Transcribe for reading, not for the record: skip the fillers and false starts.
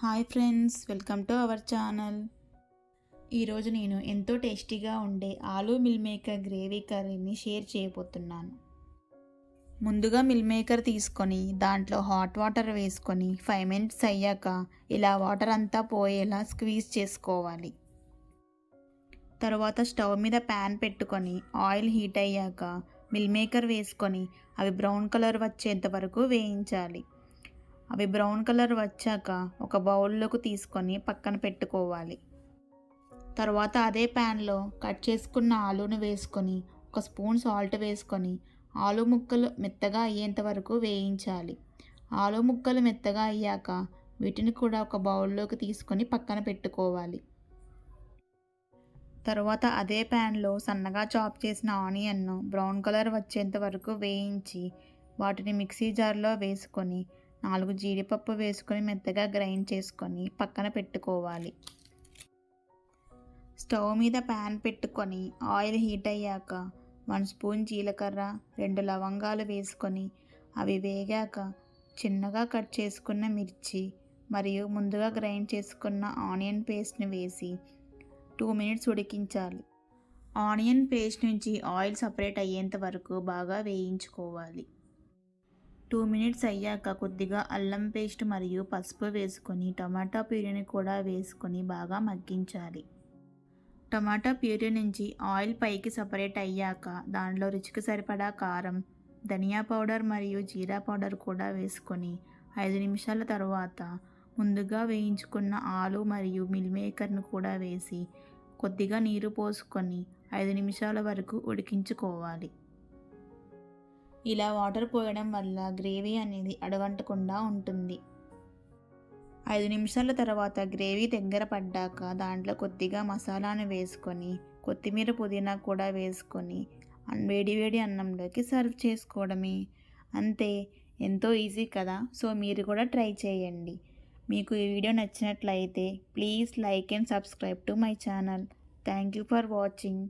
Hi friends, welcome to our channel. ఈరోజు నేను ఎంతో టేస్టీగా ఉండే ఆలూ మిల్ మేకర్ గ్రేవీ కర్రీని షేర్ చేయబోతున్నాను. ముందుగా మిల్ మేకర్ తీసుకొని దాంట్లో హాట్ వాటర్ వేసుకొని 5 మినిట్స్ అయ్యాక ఇలా వాటర్ అంతా పోయేలా స్క్వీజ్ చేసుకోవాలి. తర్వాత స్టవ్ మీద ప్యాన్ పెట్టుకొని ఆయిల్ హీట్ అయ్యాక మిల్ మేకర్ వేసుకొని అవి బ్రౌన్ కలర్ వచ్చేంత వరకు వేయించాలి. అవి బ్రౌన్ కలర్ వచ్చాక ఒక బౌల్లోకి తీసుకొని పక్కన పెట్టుకోవాలి. తర్వాత అదే ప్యాన్లో కట్ చేసుకున్న ఆలూను వేసుకొని ఒక స్పూన్ సాల్ట్ వేసుకొని ఆలు ముక్కలు మెత్తగా అయ్యేంత వరకు వేయించాలి. ఆలు ముక్కలు మెత్తగా అయ్యాక వీటిని కూడా ఒక బౌల్లోకి తీసుకొని పక్కన పెట్టుకోవాలి. తర్వాత అదే ప్యాన్లో సన్నగా చాప్ చేసిన ఆనియన్ను బ్రౌన్ కలర్ వచ్చేంత వరకు వేయించి వాటిని మిక్సీ జార్లో వేసుకొని 4 జీడిపప్పు వేసుకొని మెత్తగా గ్రైండ్ చేసుకొని పక్కన పెట్టుకోవాలి. స్టవ్ మీద ప్యాన్ పెట్టుకొని ఆయిల్ హీట్ అయ్యాక 1 స్పూన్ జీలకర్ర, 2 లవంగాలు వేసుకొని అవి వేగాక చిన్నగా కట్ చేసుకున్న మిర్చి మరియు ముందుగా గ్రైండ్ చేసుకున్న ఆనియన్ పేస్ట్ని వేసి 2 మినిట్స్ ఉడికించాలి. ఆనియన్ పేస్ట్ నుంచి ఆయిల్ సపరేట్ అయ్యేంత వరకు బాగా వేయించుకోవాలి. 2 మినిట్స్ అయ్యాక కొద్దిగా అల్లం పేస్ట్ మరియు పసుపు వేసుకొని టమాటా ప్యూరీని కూడా వేసుకొని బాగా మగ్గించాలి. టమాటా ప్యూరీ నుంచి ఆయిల్ పైకి సపరేట్ అయ్యాక దాంట్లో రుచికి సరిపడా కారం, ధనియా పౌడర్ మరియు జీరా పౌడర్ కూడా వేసుకొని 5 నిమిషాల తర్వాత ముందుగా వేయించుకున్న ఆలు మరియు మిల్ మేకర్ను కూడా వేసి కొద్దిగా నీరు పోసుకొని 5 నిమిషాల వరకు ఉడికించుకోవాలి. ఇలా వాటర్ పోయడం వల్ల గ్రేవీ అనేది అడగంటకుండా ఉంటుంది. 5 నిమిషాల తర్వాత గ్రేవీ దగ్గర పడ్డాక దాంట్లో కొద్దిగా మసాలాను వేసుకొని కొత్తిమీర, పుదీనా కూడా వేసుకొని వేడివేడి అన్నంలోకి సర్వ్ చేసుకోవడమే. అంతే, ఎంతో ఈజీ కదా. సో మీరు కూడా ట్రై చేయండి. మీకు ఈ వీడియో నచ్చినట్లయితే please like and subscribe to my channel. Thank you for watching.